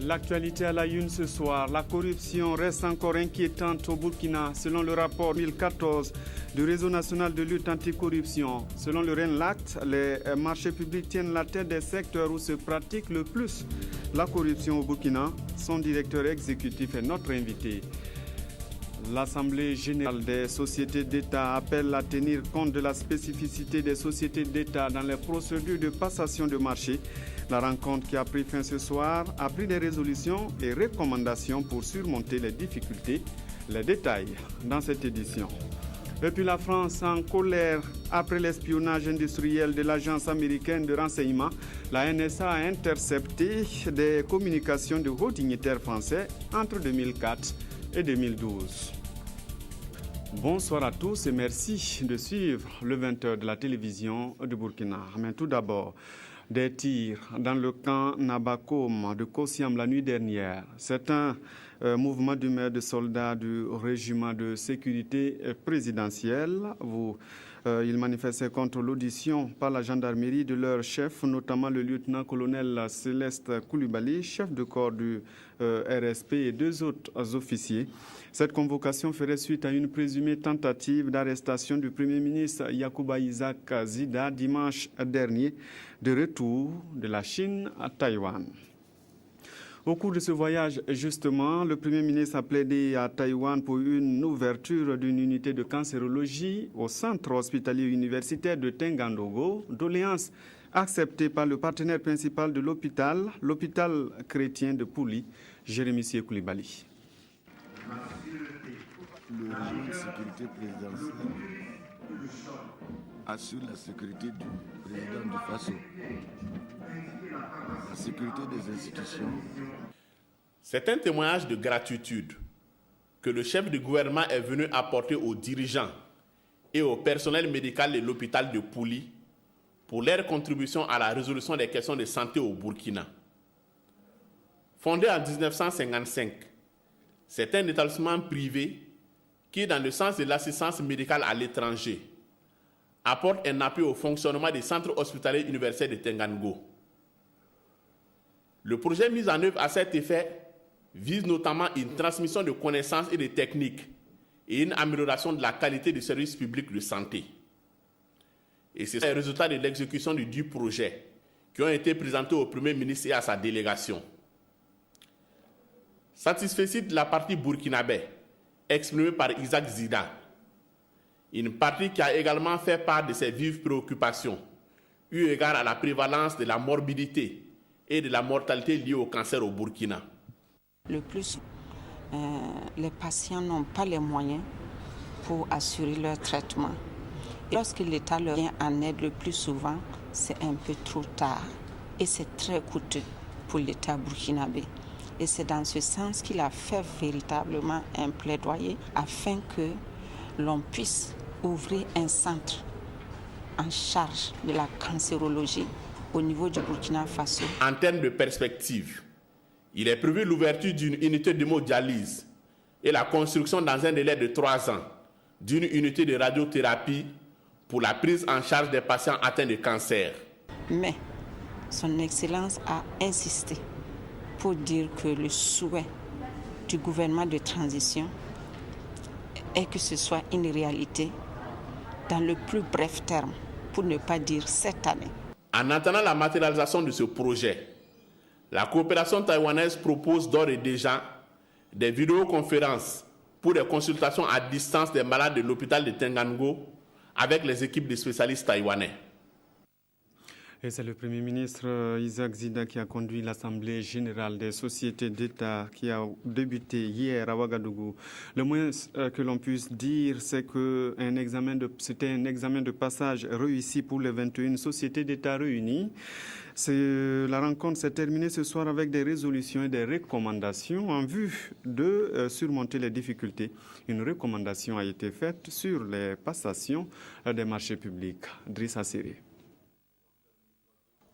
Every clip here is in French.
L'actualité à la une ce soir, la corruption reste encore inquiétante au Burkina selon le rapport 2014 du Réseau national de lutte anticorruption. Selon le RENLACT, les marchés publics tiennent la tête des secteurs où se pratique le plus la corruption au Burkina. Son directeur exécutif est notre invité. L'Assemblée générale des sociétés d'État appelle à tenir compte de la spécificité des sociétés d'État dans les procédures de passation de marché. La rencontre qui a pris fin ce soir a pris des résolutions et recommandations pour surmonter les difficultés. Les détails dans cette édition. Et puis la France en colère après l'espionnage industriel de l'agence américaine de renseignement. La NSA a intercepté des communications de hauts dignitaires français entre 2004 et 2012. Bonsoir à tous et merci de suivre le 20h de la télévision de Burkina. Mais tout d'abord, des tirs dans le camp Nabakom de Kossiam la nuit dernière. C'est un mouvement d'humeur de soldats du régiment de sécurité présidentielle. Ils manifestaient contre l'audition par la gendarmerie de leur chef, notamment le lieutenant-colonel Céleste Koulibaly, chef de corps du RSP et deux autres officiers. Cette convocation ferait suite à une présumée tentative d'arrestation du Premier ministre Yacouba Isaac Zida dimanche dernier, de retour de la Chine à Taïwan. Au cours de ce voyage, justement, le Premier ministre a plaidé à Taïwan pour une ouverture d'une unité de cancérologie au centre hospitalier universitaire de Tengandogo, doléance acceptée par le partenaire principal de l'hôpital chrétien de Pouli, Jérémy Koulibaly. Le régime de sécurité présidentielle assure la sécurité du président du FASO, la sécurité des institutions. C'est un témoignage de gratitude que le chef du gouvernement est venu apporter aux dirigeants et au personnel médical de l'hôpital de Pouli pour leur contribution à la résolution des questions de santé au Burkina. Fondé en 1955, c'est un établissement privé qui, dans le sens de l'assistance médicale à l'étranger, apporte un appui au fonctionnement des centres hospitaliers universitaires de Tengango. Le projet mis en œuvre à cet effet vise notamment une transmission de connaissances et de techniques et une amélioration de la qualité des services publics de santé. Et c'est le résultat de l'exécution du dit projet qui ont été présentés au Premier ministre et à sa délégation. Satisfait de la partie burkinabé exprimée par Isaac Zida, une partie qui a également fait part de ses vives préoccupations, eu égard à la prévalence de la morbidité et de la mortalité liée au cancer au Burkina. Le plus, les patients n'ont pas les moyens pour assurer leur traitement. Et lorsque l'État leur vient en aide le plus souvent, c'est un peu trop tard. Et c'est très coûteux pour l'État burkinabé. Et c'est dans ce sens qu'il a fait véritablement un plaidoyer afin que l'on puisse ouvrir un centre en charge de la cancérologie au niveau du Burkina Faso. En termes de perspective, il est prévu l'ouverture d'une unité d'hémodialyse et la construction dans un délai de 3 ans d'une unité de radiothérapie pour la prise en charge des patients atteints de cancer. Mais son Excellence a insisté pour dire que le souhait du gouvernement de transition est que ce soit une réalité dans le plus bref terme, pour ne pas dire cette année. En attendant la matérialisation de ce projet, la coopération taïwanaise propose d'ores et déjà des vidéoconférences pour des consultations à distance des malades de l'hôpital de Tengango avec les équipes de spécialistes taïwanais. Et c'est le Premier ministre Isaac Zida qui a conduit l'Assemblée générale des sociétés d'État qui a débuté hier à Ouagadougou. Le moins que l'on puisse dire, c'est que c'était un examen de passage réussi pour les 21 sociétés d'État réunies. La rencontre s'est terminée ce soir avec des résolutions et des recommandations en vue de surmonter les difficultés. Une recommandation a été faite sur les passations des marchés publics. Driss Assiri.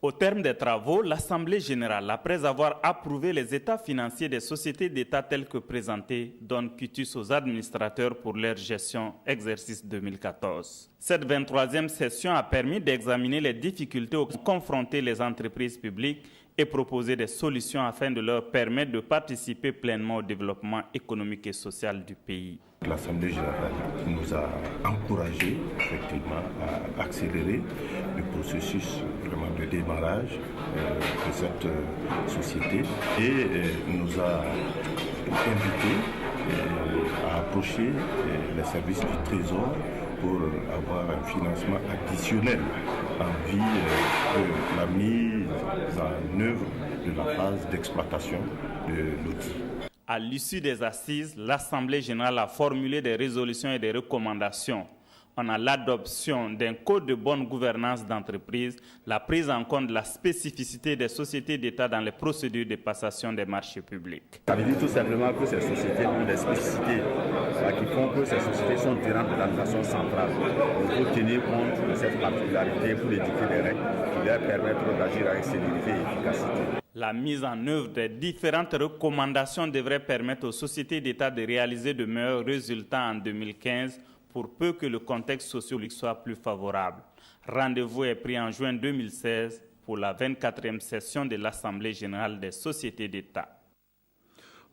Au terme des travaux, l'Assemblée générale, après avoir approuvé les états financiers des sociétés d'État tels que présentés, donne quitus aux administrateurs pour leur gestion exercice 2014. Cette 23e session a permis d'examiner les difficultés auxquelles sont confrontées les entreprises publiques et proposer des solutions afin de leur permettre de participer pleinement au développement économique et social du pays. L'Assemblée générale nous a encouragés effectivement à accélérer le processus vraiment de démarrage de cette société et nous a invités à approcher les services du Trésor pour avoir un financement additionnel en vue de la mise en œuvre de la phase d'exploitation de l'outil. À l'issue des assises, l'Assemblée générale a formulé des résolutions et des recommandations. On a l'adoption d'un code de bonne gouvernance d'entreprise, la prise en compte de la spécificité des sociétés d'État dans les procédures de passation des marchés publics. Ça veut dire tout simplement que ces sociétés ont des spécificités qui font que ces sociétés sont différentes de l'administration centrale. Il faut tenir compte de cette particularité pour édicter des règles qui leur permettent d'agir avec célérité et efficacité. La mise en œuvre des différentes recommandations devrait permettre aux sociétés d'État de réaliser de meilleurs résultats en 2015 pour peu que le contexte sociologique soit plus favorable. Rendez-vous est pris en juin 2016 pour la 24e session de l'Assemblée générale des sociétés d'État.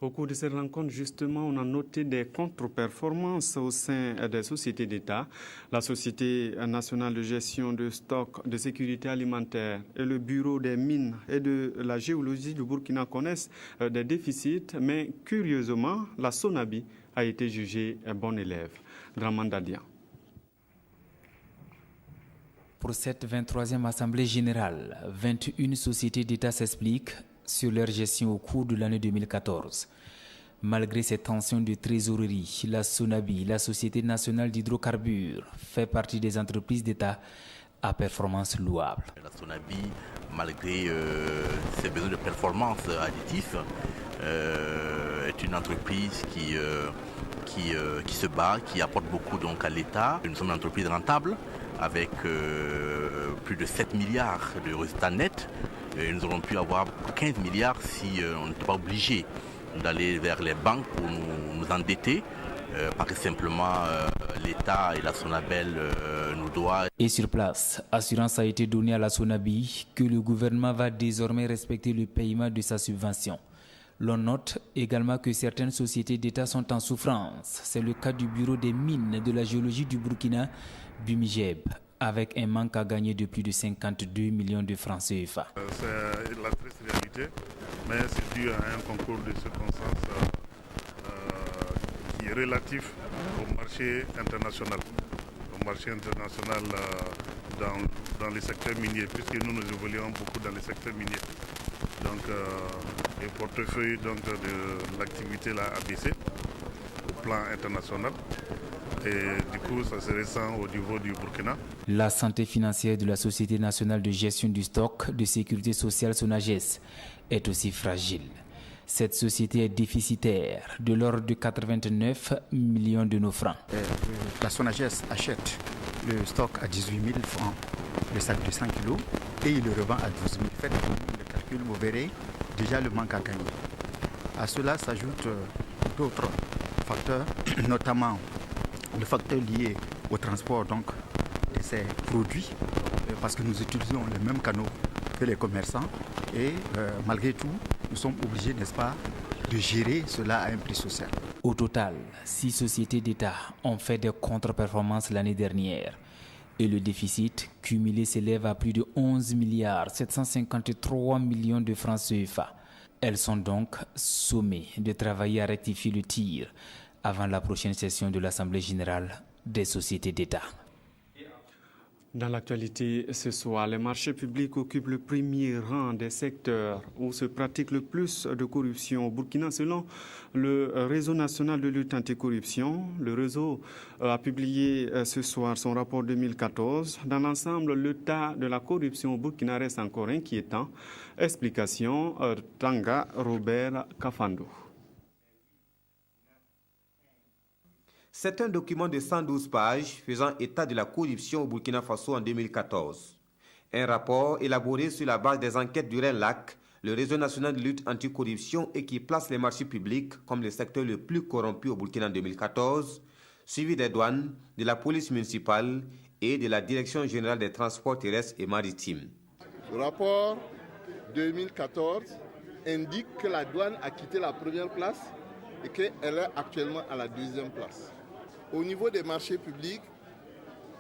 Au cours de cette rencontre, justement, on a noté des contre-performances au sein des sociétés d'État. La Société nationale de gestion de stocks de sécurité alimentaire et le Bureau des mines et de la géologie du Burkina connaissent des déficits, mais curieusement, la SONABI a été jugée un bon élève. Draman Dadian. Pour cette 23e Assemblée générale, 21 sociétés d'État s'expliquent sur leur gestion au cours de l'année 2014. Malgré ces tensions de trésorerie, la SONABI, la Société nationale d'hydrocarbures, fait partie des entreprises d'État à performance louable. La SONABI, malgré ses besoins de performance additifs, est une entreprise qui se bat, qui apporte beaucoup donc à l'État. Nous sommes une entreprise rentable avec plus de 7 milliards de résultats nets. Et nous aurions pu avoir 15 milliards si on n'était pas obligé d'aller vers les banques pour nous endetter, parce que simplement l'État et la SONABEL nous doivent. Et sur place, assurance a été donnée à la SONABI que le gouvernement va désormais respecter le paiement de sa subvention. L'on note également que certaines sociétés d'État sont en souffrance. C'est le cas du Bureau des mines de la géologie du Burkina, BUMIGEB, avec un manque à gagner de plus de 52 millions de francs CFA. C'est la triste réalité, mais c'est dû à un concours de circonstances qui est relatif au marché international. Au marché international dans les secteurs miniers, puisque nous évoluons beaucoup dans les secteurs miniers. Donc, le portefeuille de l'activité là, a baissé au plan international. Et du coup, ça se ressent au niveau du Burkina. La santé financière de la Société nationale de gestion du stock de sécurité sociale SONAGES est aussi fragile. Cette société est déficitaire de l'ordre de 89 millions de nos francs. La SONAGES achète le stock à 18 000 francs, le sac de 100 kg, et il le revend à 12 000. Faites le calcul, vous verrez déjà le manque à gagner. À cela s'ajoutent d'autres facteurs, notamment le facteur lié au transport donc, de ces produits, parce que nous utilisons les mêmes canaux que les commerçants et malgré tout, nous sommes obligés, n'est-ce pas, de gérer cela à un prix social. Au total, 6 sociétés d'État ont fait des contre-performances l'année dernière et le déficit cumulé s'élève à plus de 11 milliards 753 millions de francs CFA. Elles sont donc sommées de travailler à rectifier le tir avant la prochaine session de l'Assemblée générale des sociétés d'État. Dans l'actualité ce soir, les marchés publics occupent le premier rang des secteurs où se pratique le plus de corruption au Burkina selon le réseau national de lutte anticorruption. Le réseau a publié ce soir son rapport 2014. Dans l'ensemble, l'état de la corruption au Burkina reste encore inquiétant. Explication, Tanga Robert Kafando. C'est un document de 112 pages faisant état de la corruption au Burkina Faso en 2014. Un rapport élaboré sur la base des enquêtes du RENLAC, le réseau national de lutte anticorruption, et qui place les marchés publics comme le secteur le plus corrompu au Burkina en 2014, suivi des douanes, de la police municipale et de la Direction générale des transports terrestres et maritimes. Ce rapport 2014 indique que la douane a quitté la première place et qu'elle est actuellement à la deuxième place. Au niveau des marchés publics,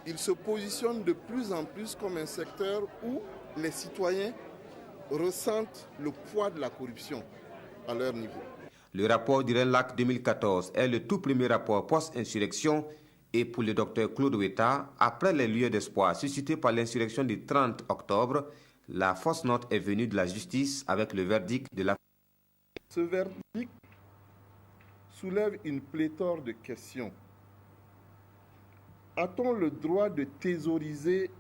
il se positionne de plus en plus comme un secteur où les citoyens ressentent le poids de la corruption à leur niveau. Le rapport du RENLAC 2014 est le tout premier rapport post-insurrection et pour le docteur Claude Ouetta, après les lueurs d'espoir suscitées par l'insurrection du 30 octobre, la fausse note est venue de la justice avec le verdict de la... Ce verdict soulève une pléthore de questions. A-t-on le droit de thésauriser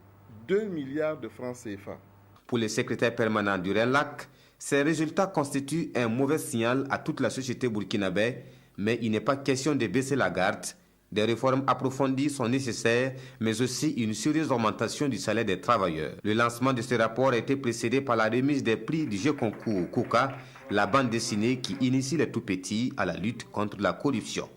2 milliards de francs CFA? Pour le secrétaire permanent du RENLAC, ces résultats constituent un mauvais signal à toute la société burkinabé, mais il n'est pas question de baisser la garde. Des réformes approfondies sont nécessaires, mais aussi une sérieuse augmentation du salaire des travailleurs. Le lancement de ce rapport a été précédé par la remise des prix du jeu concours KOUKA, la bande dessinée qui initie les tout-petits à la lutte contre la corruption.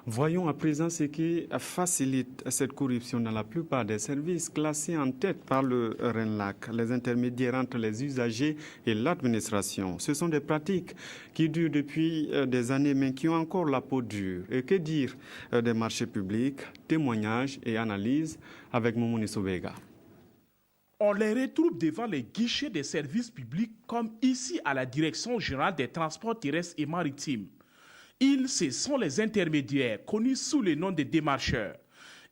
Voyons à présent ce qui facilite cette corruption dans la plupart des services classés en tête par le RENLAC, les intermédiaires entre les usagers et l'administration. Ce sont des pratiques qui durent depuis des années mais qui ont encore la peau dure. Et que dire des marchés publics, témoignages et analyses avec Moumouni Soubega. On les retrouve devant les guichets des services publics comme ici à la Direction générale des transports terrestres et maritimes. Ce sont les intermédiaires, connus sous le nom de démarcheurs.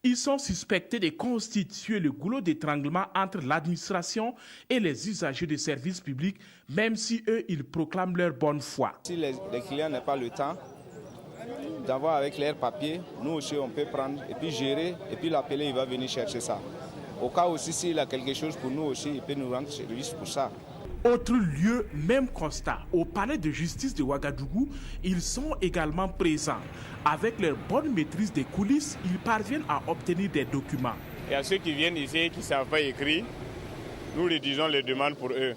Ils sont suspectés de constituer le goulot d'étranglement entre l'administration et les usagers de services publics, même si eux, ils proclament leur bonne foi. Si les clients n'ont pas le temps d'avoir avec leurs papiers, nous aussi, on peut prendre et puis gérer, et puis l'appeler, il va venir chercher ça. Au cas aussi, s'il a quelque chose pour nous aussi, il peut nous rendre service pour ça. Autre lieu, même constat. Au palais de justice de Ouagadougou, ils sont également présents. Avec leur bonne maîtrise des coulisses, ils parviennent à obtenir des documents. Et à ceux qui viennent ici et qui ne savent pas écrire, nous rédigeons les demandes pour eux.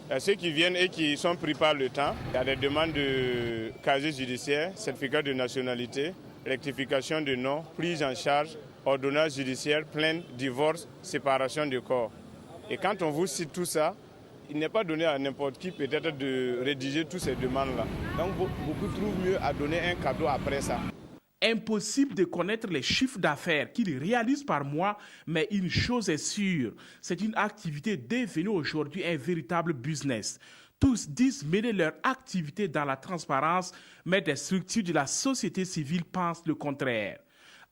À ceux qui viennent et qui sont pris par le temps, il y a des demandes de casier judiciaire, certificat de nationalité, rectification de nom, prise en charge, ordonnance judiciaire, plainte, divorce, séparation de corps. Et quand on vous cite tout ça, il n'est pas donné à n'importe qui peut-être de rédiger toutes ces demandes-là. Donc beaucoup trouvent mieux à donner un cadeau après ça. Impossible de connaître les chiffres d'affaires qu'ils réalisent par mois, mais une chose est sûre, c'est une activité devenue aujourd'hui un véritable business. Tous disent mener leur activité dans la transparence, mais des structures de la société civile pensent le contraire.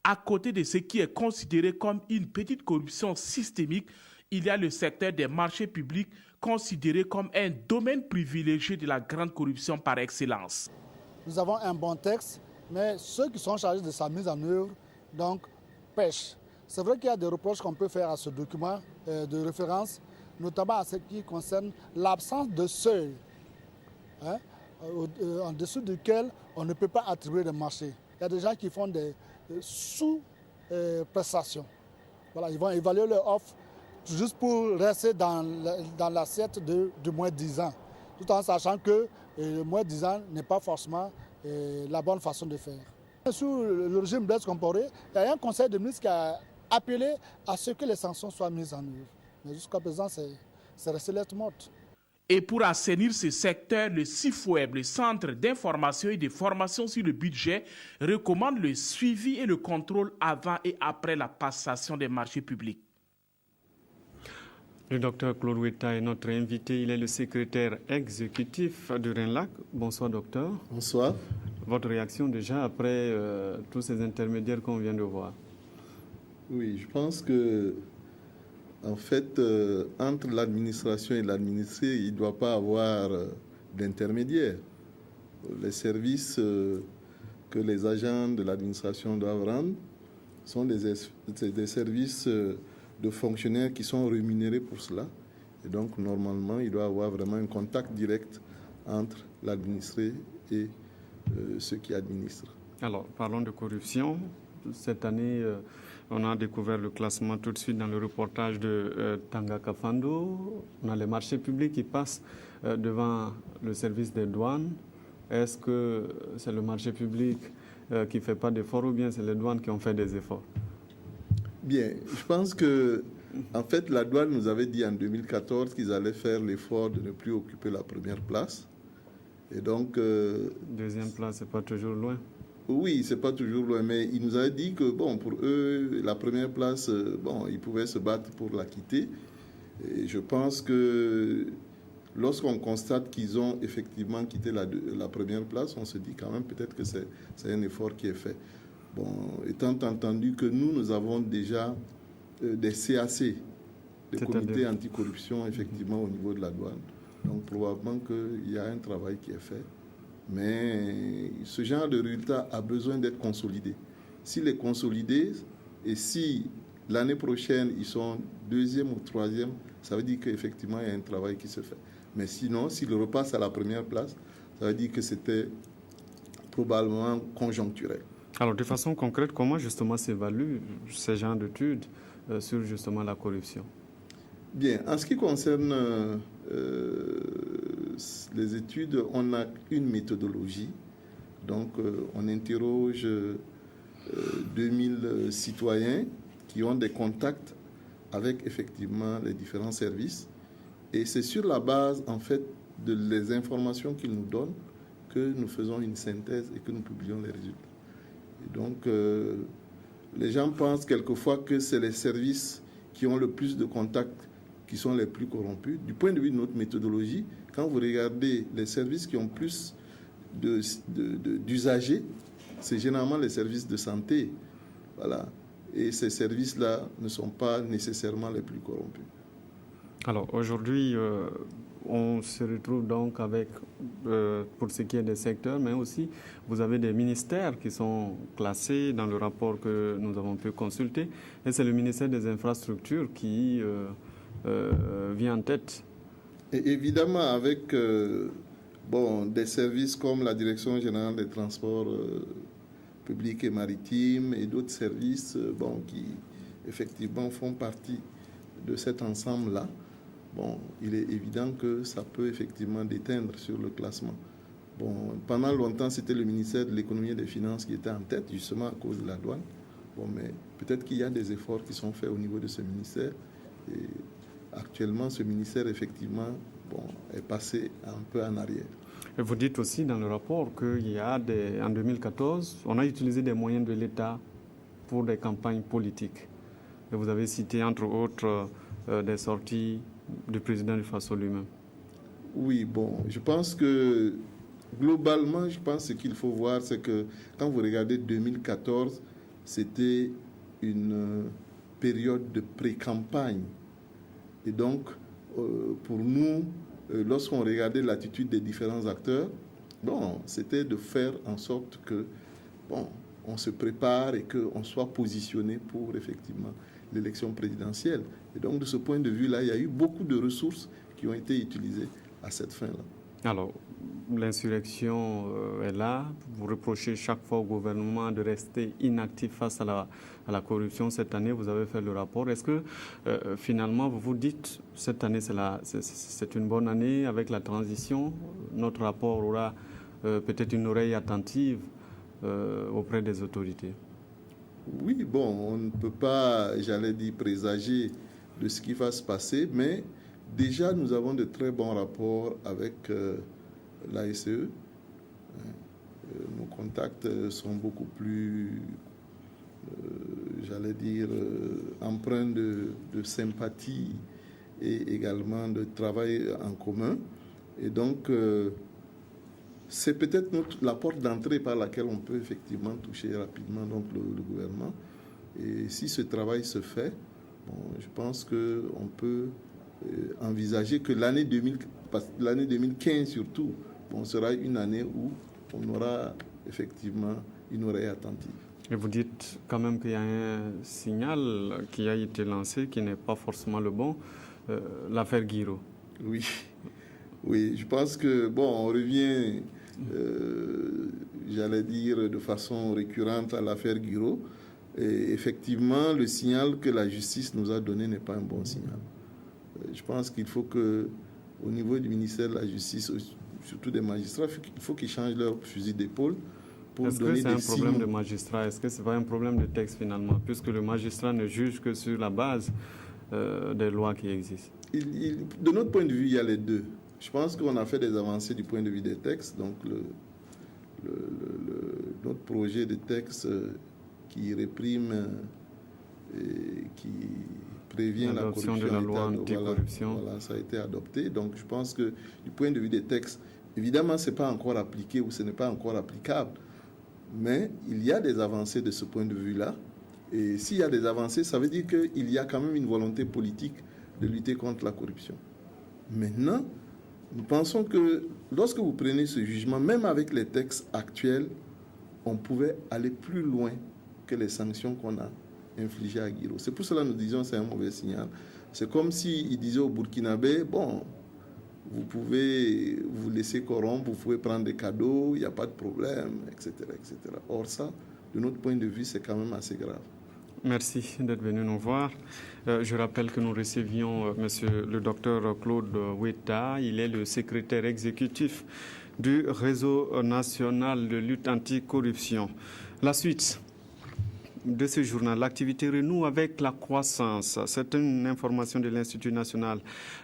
À côté de ce qui est considéré comme une petite corruption systémique, il y a le secteur des marchés publics considéré comme un domaine privilégié de la grande corruption par excellence. Nous avons un bon texte, mais ceux qui sont chargés de sa mise en œuvre, donc, pêchent. C'est vrai qu'il y a des reproches qu'on peut faire à ce document de référence, notamment à ce qui concerne l'absence de seuil, en dessous duquel on ne peut pas attribuer de marché. Il y a des gens qui font des sous-prestations. Voilà, ils vont évaluer leur offre juste pour rester dans l'assiette de moins de 10 ans, tout en sachant que le moins de 10 ans n'est pas forcément la bonne façon de faire. Sous le régime Blaise Compaoré, il y a un conseil de ministres qui a appelé à ce que les sanctions soient mises en œuvre. Mais jusqu'à présent, c'est resté lettre morte. Et pour assainir ce secteur, le CIFOEB, le Centre d'information et de formation sur le budget, recommande le suivi et le contrôle avant et après la passation des marchés publics. Le docteur Claude Ouetta est notre invité. Il est le secrétaire exécutif du RENLAC. Bonsoir, docteur. Bonsoir. Votre réaction déjà après tous ces intermédiaires qu'on vient de voir? Oui, je pense que, en fait, entre l'administration et l'administré, il ne doit pas avoir d'intermédiaire. Les services que les agents de l'administration doivent rendre sont des services de fonctionnaires qui sont rémunérés pour cela. Et donc, normalement, il doit y avoir vraiment un contact direct entre l'administré et ceux qui administrent. Alors, parlons de corruption. Cette année, on a découvert le classement tout de suite dans le reportage de Tanga Kafando. On a les marchés publics qui passent devant le service des douanes. Est-ce que c'est le marché public qui ne fait pas d'efforts ou bien c'est les douanes qui ont fait des efforts? Bien, je pense que En fait, la douane nous avait dit en 2014 qu'ils allaient faire l'effort de ne plus occuper la première place. Et donc... deuxième place, c'est pas toujours loin. Oui, c'est pas toujours loin, mais ils nous avaient dit que, bon, pour eux, la première place, bon, ils pouvaient se battre pour la quitter. Et je pense que lorsqu'on constate qu'ils ont effectivement quitté la première place, on se dit quand même peut-être que c'est un effort qui est fait. Bon, étant entendu que nous avons déjà des CAC, des comités anticorruption, effectivement, au niveau de la douane. Donc, probablement qu'il y a un travail qui est fait. Mais ce genre de résultat a besoin d'être consolidé. S'il est consolidé et si l'année prochaine, ils sont deuxième ou troisième, ça veut dire qu'effectivement, il y a un travail qui se fait. Mais sinon, s'ils repassent à la première place, ça veut dire que c'était probablement conjoncturel. Alors, de façon concrète, comment justement s'évalue ce genre d'études sur justement la corruption? Bien, en ce qui concerne les études, on a une méthodologie. Donc, on interroge 2000 citoyens qui ont des contacts avec effectivement les différents services. Et c'est sur la base, en fait, de les informations qu'ils nous donnent que nous faisons une synthèse et que nous publions les résultats. Et donc, les gens pensent quelquefois que c'est les services qui ont le plus de contacts qui sont les plus corrompus. Du point de vue de notre méthodologie, quand vous regardez les services qui ont plus d'usagers, c'est généralement les services de santé. Voilà. Et ces services-là ne sont pas nécessairement les plus corrompus. Alors aujourd'hui, on se retrouve donc avec, pour ce qui est des secteurs, mais aussi vous avez des ministères qui sont classés dans le rapport que nous avons pu consulter. Et c'est le ministère des Infrastructures qui vient en tête. Et évidemment, avec des services comme la Direction générale des transports publics et maritimes et d'autres services qui effectivement font partie de cet ensemble-là, il est évident que ça peut effectivement déteindre sur le classement. Pendant longtemps, c'était le ministère de l'économie et des finances qui était en tête, justement à cause de la douane. Mais peut-être qu'il y a des efforts qui sont faits au niveau de ce ministère. Et actuellement, ce ministère, effectivement, est passé un peu en arrière. Et vous dites aussi dans le rapport qu'il y a en 2014, on a utilisé des moyens de l'État pour des campagnes politiques. Et vous avez cité, entre autres, des sorties du président du Faso lui-même. Oui, je pense que globalement, ce qu'il faut voir, c'est que quand vous regardez 2014, c'était une période de pré-campagne. Et donc, pour nous, lorsqu'on regardait l'attitude des différents acteurs, c'était de faire en sorte que, on se prépare et qu'on soit positionné pour effectivement l'élection présidentielle. Et donc, de ce point de vue-là, il y a eu beaucoup de ressources qui ont été utilisées à cette fin-là. Alors, l'insurrection est là. Vous reprochez chaque fois au gouvernement de rester inactif face à la corruption. Cette année, vous avez fait le rapport. Est-ce que finalement, vous vous dites, cette année, c'est une bonne année avec la transition? Notre rapport aura peut-être une oreille attentive auprès des autorités? Oui, on ne peut pas, présager de ce qui va se passer, mais déjà, nous avons de très bons rapports avec l'ASE. Nos contacts sont beaucoup plus, empreints de sympathie et également de travail en commun. Et donc, c'est peut-être la porte d'entrée par laquelle on peut effectivement toucher rapidement le gouvernement. Et si ce travail se fait, je pense qu'on peut envisager que l'année 2015 surtout, sera une année où on aura effectivement une oreille attentive. Et vous dites quand même qu'il y a un signal qui a été lancé qui n'est pas forcément le bon, l'affaire Guiro. Oui, je pense que, on revient, de façon récurrente à l'affaire Guiro. Et effectivement, le signal que la justice nous a donné n'est pas un bon signal. Je pense qu'il faut qu'au niveau du ministère de la Justice, surtout des magistrats, il faut qu'ils changent leur fusil d'épaule pour donner des signes. Est-ce que c'est un problème de magistrat? Est-ce que ce n'est pas un problème de texte finalement? Puisque le magistrat ne juge que sur la base des lois qui existent? De notre point de vue, il y a les deux. Je pense qu'on a fait des avancées du point de vue des textes. Donc, notre projet de texte qui réprime et qui prévient la corruption, de la loi anticorruption. Voilà, ça a été adopté. Donc, je pense que du point de vue des textes, évidemment, ce n'est pas encore appliqué ou ce n'est pas encore applicable. Mais il y a des avancées de ce point de vue-là. Et s'il y a des avancées, ça veut dire qu'il y a quand même une volonté politique de lutter contre la corruption. Maintenant, nous pensons que lorsque vous prenez ce jugement, même avec les textes actuels, on pouvait aller plus loin que les sanctions qu'on a infligées à Guiro. C'est pour cela que nous disions que c'est un mauvais signal. C'est comme s'il disait au Burkinabé, bon, vous pouvez vous laisser corrompre, vous pouvez prendre des cadeaux, il n'y a pas de problème, etc., etc. Or ça, de notre point de vue, c'est quand même assez grave. Merci d'être venu nous voir. Je rappelle que nous recevions monsieur le docteur Claude Weta. Il est le secrétaire exécutif du réseau national de lutte anticorruption. La suite de ce journal, l'activité renoue avec la croissance. C'est une information de l'Institut national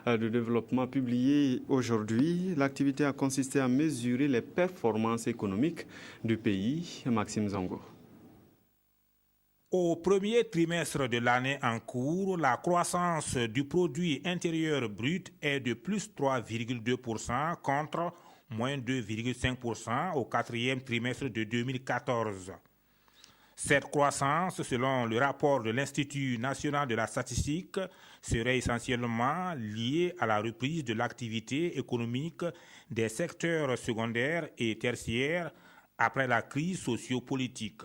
de développement publiée aujourd'hui. L'activité a consisté à mesurer les performances économiques du pays. Maxime Zongo. Au premier trimestre de l'année en cours, la croissance du produit intérieur brut est de plus 3,2% contre moins 2,5% au quatrième trimestre de 2014. Cette croissance, selon le rapport de l'Institut national de la statistique, serait essentiellement liée à la reprise de l'activité économique des secteurs secondaires et tertiaires après la crise socio-politique.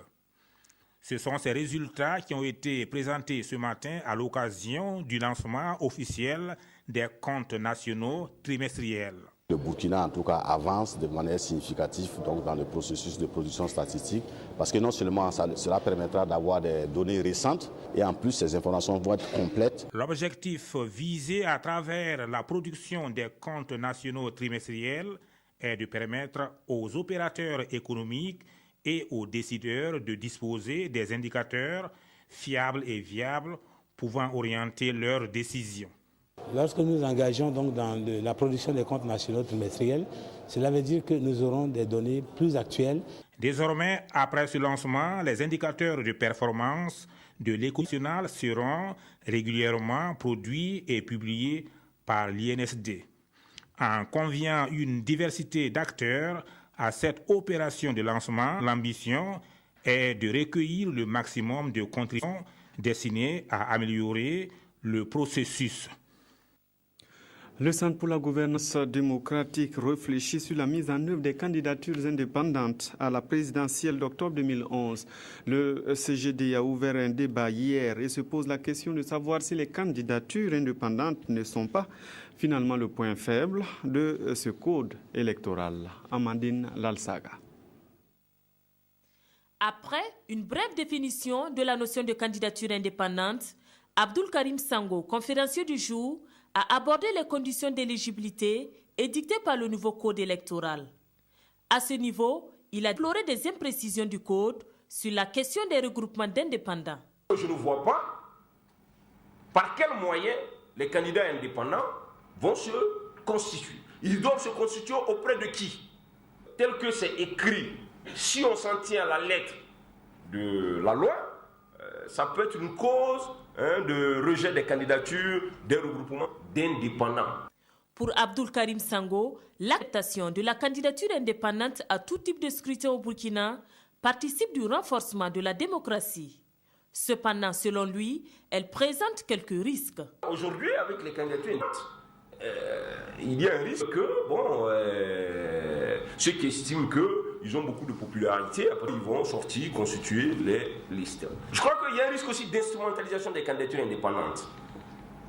Ce sont ces résultats qui ont été présentés ce matin à l'occasion du lancement officiel des comptes nationaux trimestriels. Le Burkina, en tout cas, avance de manière significative donc, dans le processus de production statistique parce que non seulement cela permettra d'avoir des données récentes et en plus ces informations vont être complètes. L'objectif visé à travers la production des comptes nationaux trimestriels est de permettre aux opérateurs économiques et aux décideurs de disposer des indicateurs fiables et viables pouvant orienter leurs décisions. Lorsque nous engageons donc dans la production des comptes nationaux trimestriels, cela veut dire que nous aurons des données plus actuelles. Désormais, après ce lancement, les indicateurs de performance de l'économie nationale seront régulièrement produits et publiés par l'INSD. En conviant une diversité d'acteurs à cette opération de lancement, l'ambition est de recueillir le maximum de contributions destinées à améliorer le processus. Le Centre pour la gouvernance démocratique réfléchit sur la mise en œuvre des candidatures indépendantes à la présidentielle d'octobre 2011. Le CGD a ouvert un débat hier et se pose la question de savoir si les candidatures indépendantes ne sont pas finalement le point faible de ce code électoral. Amandine Lalsaga. Après une brève définition de la notion de candidature indépendante, Abdoul Karim Sango, conférencier du jour, a abordé les conditions d'éligibilité édictées par le nouveau code électoral. À ce niveau, il a déploré des imprécisions du code sur la question des regroupements d'indépendants. Je ne vois pas par quels moyens les candidats indépendants vont se constituer. Ils doivent se constituer auprès de qui? Tel que c'est écrit, si on s'en tient à la lettre de la loi, ça peut être une cause de rejet des candidatures, des regroupements d'indépendants. Pour Abdoul Karim Sango, l'acceptation de la candidature indépendante à tout type de scrutin au Burkina participe du renforcement de la démocratie. Cependant, selon lui, elle présente quelques risques. Aujourd'hui, avec les candidatures, il y a un risque que, ceux qui estiment qu'ils ont beaucoup de popularité, après ils vont sortir, constituer les listes. Je crois qu'il y a un risque aussi d'instrumentalisation des candidatures indépendantes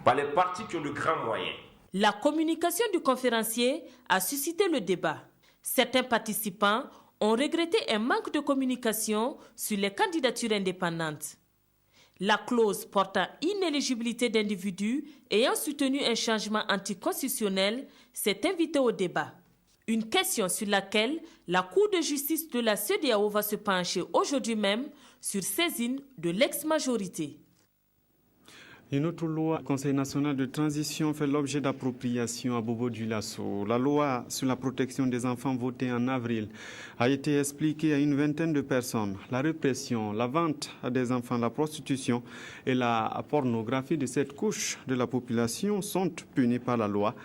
par les partis qui ont de grands moyens. La communication du conférencier a suscité le débat. Certains participants ont regretté un manque de communication sur les candidatures indépendantes. La clause portant inéligibilité d'individus ayant soutenu un changement anticonstitutionnel s'est invitée au débat. Une question sur laquelle la Cour de justice de la CEDEAO va se pencher aujourd'hui même sur saisine de l'ex-majorité. Une autre loi du Conseil national de transition fait l'objet d'appropriation à Bobo Dioulasso. La loi sur la protection des enfants votée en avril a été expliquée à une vingtaine de personnes. La répression, la vente des enfants, la prostitution et la pornographie de cette couche de la population sont punies par la loi.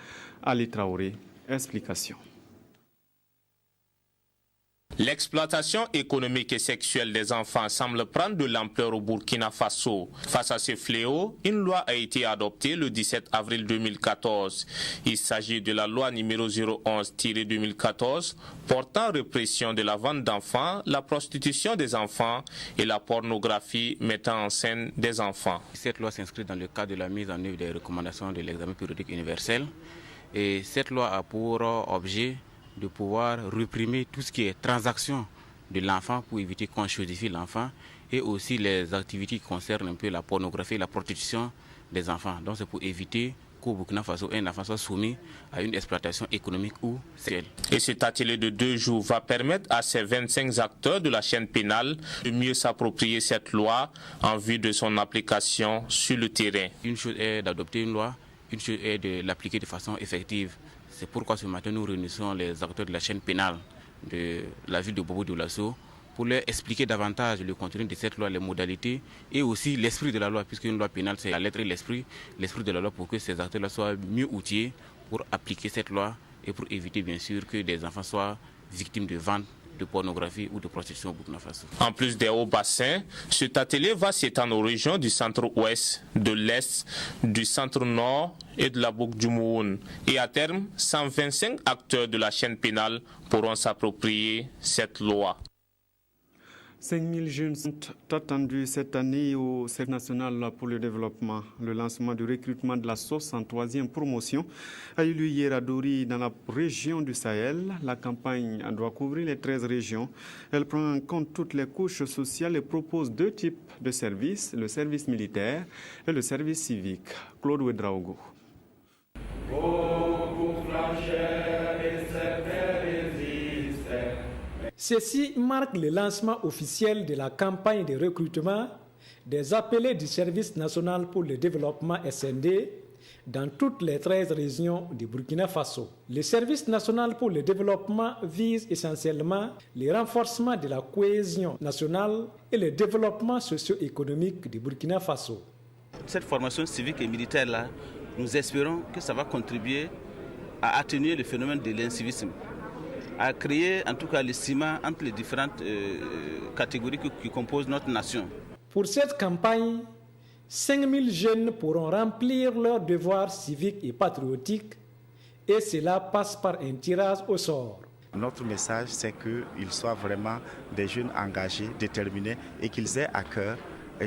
Ali Traoré, explication. L'exploitation économique et sexuelle des enfants semble prendre de l'ampleur au Burkina Faso. Face à ce fléau, une loi a été adoptée le 17 avril 2014. Il s'agit de la loi numéro 011-2014 portant répression de la vente d'enfants, la prostitution des enfants et la pornographie mettant en scène des enfants. Cette loi s'inscrit dans le cadre de la mise en œuvre des recommandations de l'examen périodique universel. Et cette loi a pour objet de pouvoir réprimer tout ce qui est transaction de l'enfant pour éviter qu'on chodifie l'enfant et aussi les activités qui concernent un peu la pornographie et la prostitution des enfants. Donc c'est pour éviter qu'au Burkina Faso, un enfant soit soumis à une exploitation économique ou sexuelle. Et cet atelier de 2 jours va permettre à ces 25 acteurs de la chaîne pénale de mieux s'approprier cette loi en vue de son application sur le terrain. Une chose est d'adopter une loi, une chose est de l'appliquer de façon effective. C'est pourquoi ce matin nous réunissons les acteurs de la chaîne pénale de la ville de Bobo Dioulasso pour leur expliquer davantage le contenu de cette loi, les modalités et aussi l'esprit de la loi, puisqu'une loi pénale c'est la lettre et l'esprit de la loi pour que ces acteurs-là soient mieux outillés pour appliquer cette loi et pour éviter bien sûr que des enfants soient victimes de vente, de pornographie ou de prostitution au Burkina Faso. En plus des hauts bassins, cet atelier va s'étendre aux régions du centre-ouest, de l'est, du centre-nord et de la boucle du Mouhoun. Et à terme, 125 acteurs de la chaîne pénale pourront s'approprier cette loi. 5 000 jeunes sont attendus cette année au Centre national pour le développement. Le lancement du recrutement de la 63e promotion a eu lieu hier à Dori, dans la région du Sahel. La campagne doit couvrir les 13 régions. Elle prend en compte toutes les couches sociales et propose 2 types de services, le service militaire et le service civique. Claude Ouedraogo. Ceci marque le lancement officiel de la campagne de recrutement des appelés du Service national pour le développement SND dans toutes les 13 régions du Burkina Faso. Le Service national pour le développement vise essentiellement le renforcement de la cohésion nationale et le développement socio-économique du Burkina Faso. Cette formation civique et militaire-là, nous espérons que ça va contribuer à atténuer le phénomène de l'incivisme, à créer en tout cas le ciment entre les différentes catégories qui composent notre nation. Pour cette campagne, 5 000 jeunes pourront remplir leurs devoirs civiques et patriotiques et cela passe par un tirage au sort. Notre message, c'est qu'ils soient vraiment des jeunes engagés, déterminés et qu'ils aient à cœur,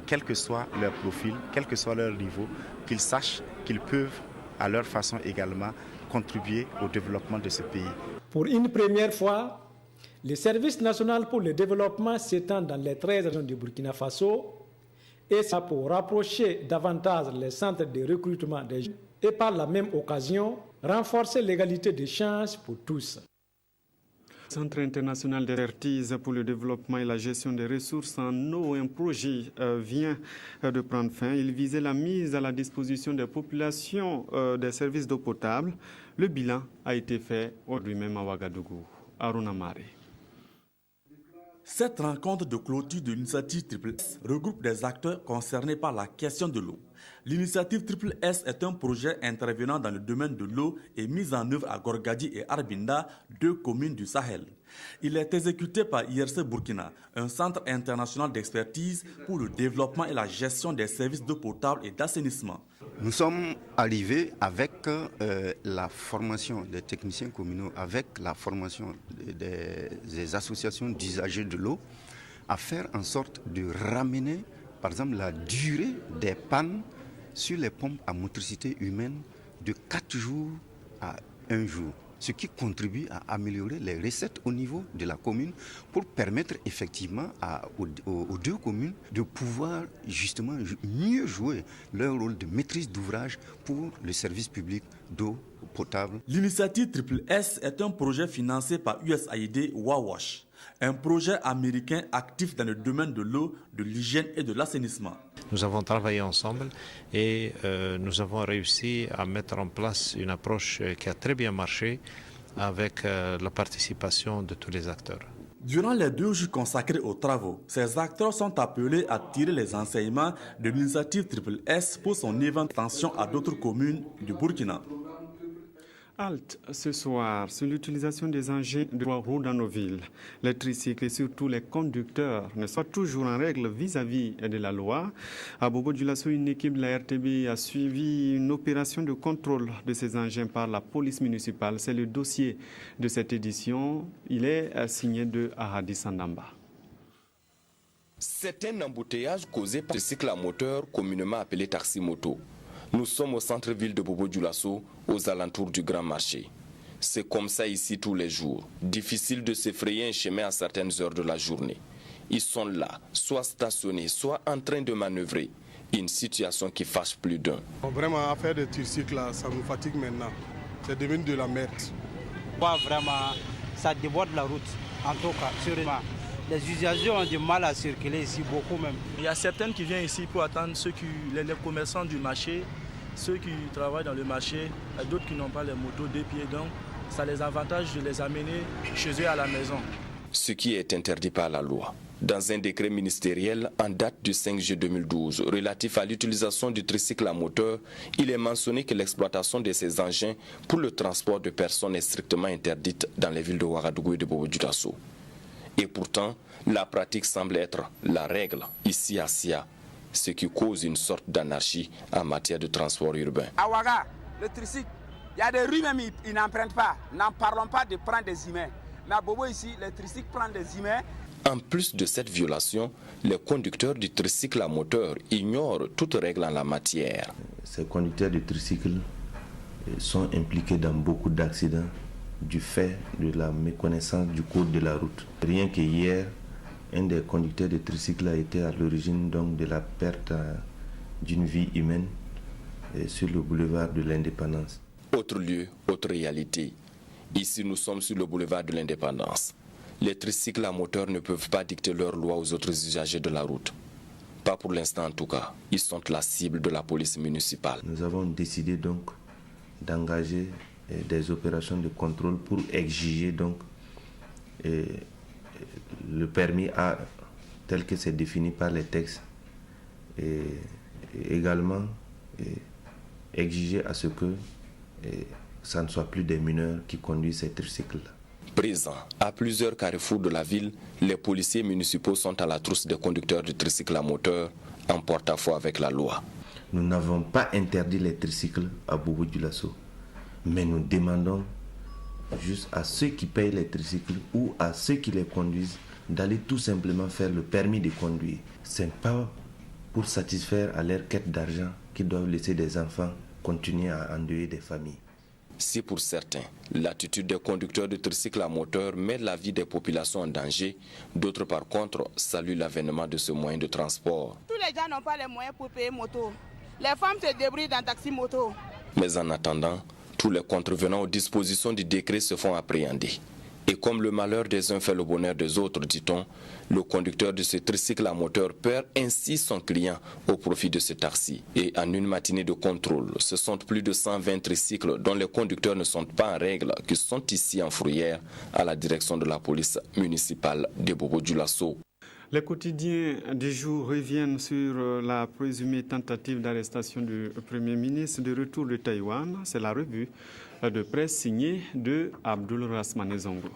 quel que soit leur profil, quel que soit leur niveau, qu'ils sachent qu'ils peuvent à leur façon également contribuer au développement de ce pays. Pour une première fois, le Service national pour le développement s'étend dans les 13 régions du Burkina Faso et ça pour rapprocher davantage les centres de recrutement des jeunes et par la même occasion renforcer l'égalité des chances pour tous. Le Centre international d'expertise pour le développement et la gestion des ressources en eau, un projet vient de prendre fin. Il visait la mise à la disposition des populations des services d'eau potable. Le bilan a été fait aujourd'hui même à Ouagadougou. Aruna Mare. Cette rencontre de clôture de l'initiative Triple S regroupe des acteurs concernés par la question de l'eau. L'initiative Triple S est un projet intervenant dans le domaine de l'eau et mis en œuvre à Gorgadi et Arbinda, 2 communes du Sahel. Il est exécuté par IRC Burkina, un centre international d'expertise pour le développement et la gestion des services d'eau potable et d'assainissement. Nous sommes arrivés avec la formation des techniciens communaux, avec la formation des associations d'usagers de l'eau, à faire en sorte de ramener, par exemple, la durée des pannes sur les pompes à motricité humaine de 4 jours à 1 jour. Ce qui contribue à améliorer les recettes au niveau de la commune pour permettre effectivement aux 2 communes de pouvoir justement mieux jouer leur rôle de maîtrise d'ouvrage pour le service public d'eau potable. L'initiative Triple S est un projet financé par USAID Wawash, un projet américain actif dans le domaine de l'eau, de l'hygiène et de l'assainissement. Nous avons travaillé ensemble et nous avons réussi à mettre en place une approche qui a très bien marché avec la participation de tous les acteurs. Durant les 2 jours consacrés aux travaux, ces acteurs sont appelés à tirer les enseignements de l'initiative Triple S pour son éventation à d'autres communes du Burkina. Halte ce soir sur l'utilisation des engins de roue dans nos villes. Les tricycles et surtout les conducteurs ne sont toujours en règle vis-à-vis de la loi. À Bobo-Dioulasso, une équipe de la RTB a suivi une opération de contrôle de ces engins par la police municipale. C'est le dossier de cette édition. Il est signé de Ahadi Sandamba. C'est un embouteillage causé par le cycle à moteur communément appelé taxi-moto. Nous sommes au centre-ville de Bobo-Dioulasso, aux alentours du Grand Marché. C'est comme ça ici tous les jours. Difficile de se frayer un chemin à certaines heures de la journée. Ils sont là, soit stationnés, soit en train de manœuvrer. Une situation qui fâche plus d'un. Vraiment, faire des tricycles là, ça nous fatigue maintenant. C'est devenu de la merde. Vraiment, ça déborde la route, en tout cas, sûrement. Les usagers ont du mal à circuler ici, beaucoup même. Il y a certains qui viennent ici pour attendre les commerçants du marché, ceux qui travaillent dans le marché, et d'autres qui n'ont pas les motos 2 pieds. Donc, ça les avantage de les amener chez eux à la maison. Ce qui est interdit par la loi. Dans un décret ministériel en date du 5 juillet 2012 relatif à l'utilisation du tricycle à moteur, il est mentionné que l'exploitation de ces engins pour le transport de personnes est strictement interdite dans les villes de Ouagadougou et de Bobo-Dioulasso. Et pourtant, la pratique semble être la règle ici à Sia, ce qui cause une sorte d'anarchie en matière de transport urbain. À Ouaga, le tricycle, il y a des rues même, ils n'empruntent pas. N'en parlons pas de prendre des humains. Mais à Bobo ici, le tricycle prend des humains. En plus de cette violation, les conducteurs du tricycle à moteur ignorent toute règle en la matière. Ces conducteurs de tricycle sont impliqués dans beaucoup d'accidents du fait de la méconnaissance du code de la route. Rien que hier, un des conducteurs de tricycle a été à l'origine donc de la perte d'une vie humaine sur le boulevard de l'Indépendance. Autre lieu, autre réalité. Ici, nous sommes sur le boulevard de l'Indépendance. Les tricycles à moteur ne peuvent pas dicter leurs lois aux autres usagers de la route. Pas pour l'instant en tout cas. Ils sont la cible de la police municipale. Nous avons décidé donc d'engager des opérations de contrôle pour exiger donc le permis A tel que c'est défini par les textes et également exiger à ce que ça ne soit plus des mineurs qui conduisent ces tricycles-là. Présents à plusieurs carrefours de la ville, les policiers municipaux sont à la trousse des conducteurs de tricycles à moteur en porte-à-faux avec la loi. Nous n'avons pas interdit les tricycles à Bobo-Dioulasso, mais nous demandons juste à ceux qui payent les tricycles ou à ceux qui les conduisent d'aller tout simplement faire le permis de conduire. Ce n'est pas pour satisfaire à leur quête d'argent qu'ils doivent laisser des enfants continuer à endeuiller des familles. Si pour certains, l'attitude des conducteurs de tricycles à moteur met la vie des populations en danger, d'autres par contre saluent l'avènement de ce moyen de transport. Tous les gens n'ont pas les moyens pour payer moto. Les femmes se débrouillent dans taxi-moto. Mais en attendant, tous les contrevenants aux dispositions du décret se font appréhender. Et comme le malheur des uns fait le bonheur des autres, dit-on, le conducteur de ce tricycle à moteur perd ainsi son client au profit de ce taxi. Et en une matinée de contrôle, ce sont plus de 120 tricycles dont les conducteurs ne sont pas en règle qui sont ici en fourrière à la direction de la police municipale de Bobo-Dioulasso. Les quotidiens du jour reviennent sur la présumée tentative d'arrestation du Premier ministre de retour de Taïwan. C'est la revue de presse signée de Abdul Rasmane Zongo.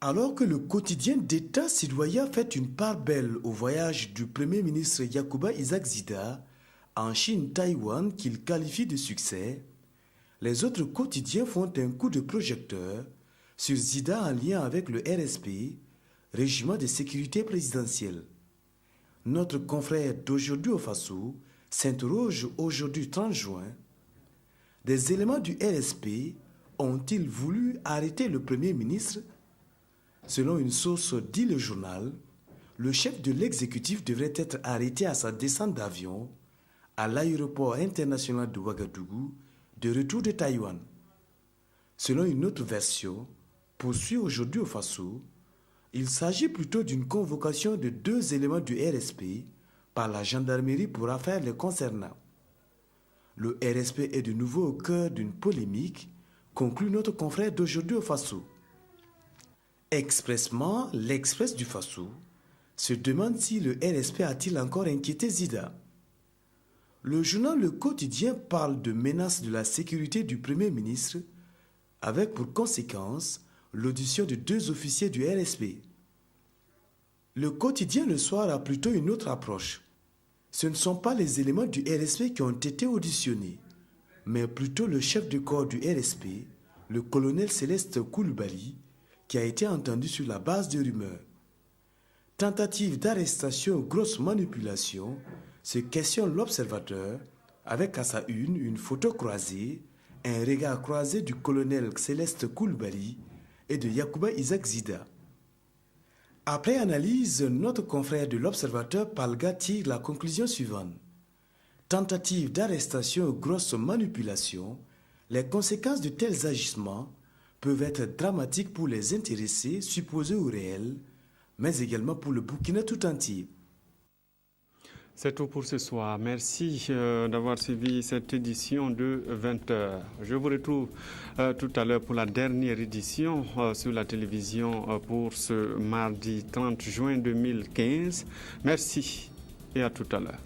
Alors que le quotidien d'État citoyen fait une part belle au voyage du Premier ministre Yacouba Isaac Zida en Chine-Taïwan qu'il qualifie de succès, les autres quotidiens font un coup de projecteur sur Zida en lien avec le RSP, Régiment de sécurité présidentielle. Notre confrère d'Aujourd'hui au Faso s'interroge aujourd'hui 30 juin. Des éléments du RSP ont-ils voulu arrêter le Premier ministre? Selon une source dit le journal, le chef de l'exécutif devrait être arrêté à sa descente d'avion à l'aéroport international de Ouagadougou de retour de Taïwan. Selon une autre version, poursuivie aujourd'hui au Faso, il s'agit plutôt d'une convocation de 2 éléments du RSP par la gendarmerie pour affaires les concernant. Le RSP est de nouveau au cœur d'une polémique, conclut notre confrère d'aujourd'hui au Faso. Expressement, l'Express du Faso se demande si le RSP a-t-il encore inquiété Zida. Le journal Le Quotidien parle de menaces de la sécurité du Premier ministre, avec pour conséquence l'audition de 2 officiers du RSP. Le Quotidien Le Soir a plutôt une autre approche. Ce ne sont pas les éléments du RSP qui ont été auditionnés, mais plutôt le chef de corps du RSP, le colonel Céleste Koulibaly, qui a été entendu sur la base de rumeurs. Tentative d'arrestation ou grosse manipulation, se questionne l'observateur, avec à sa une photo croisée, un regard croisé du colonel Céleste Koulibaly et de Yacouba Isaac Zida. Après analyse, notre confrère de l'Observateur Palga tire la conclusion suivante. Tentative d'arrestation ou grosse manipulation, les conséquences de tels agissements peuvent être dramatiques pour les intéressés, supposés ou réels, mais également pour le Burkina tout entier. C'est tout pour ce soir. Merci d'avoir suivi cette édition de 20h. Je vous retrouve tout à l'heure pour la dernière édition sur la télévision pour ce mardi 30 juin 2015. Merci et à tout à l'heure.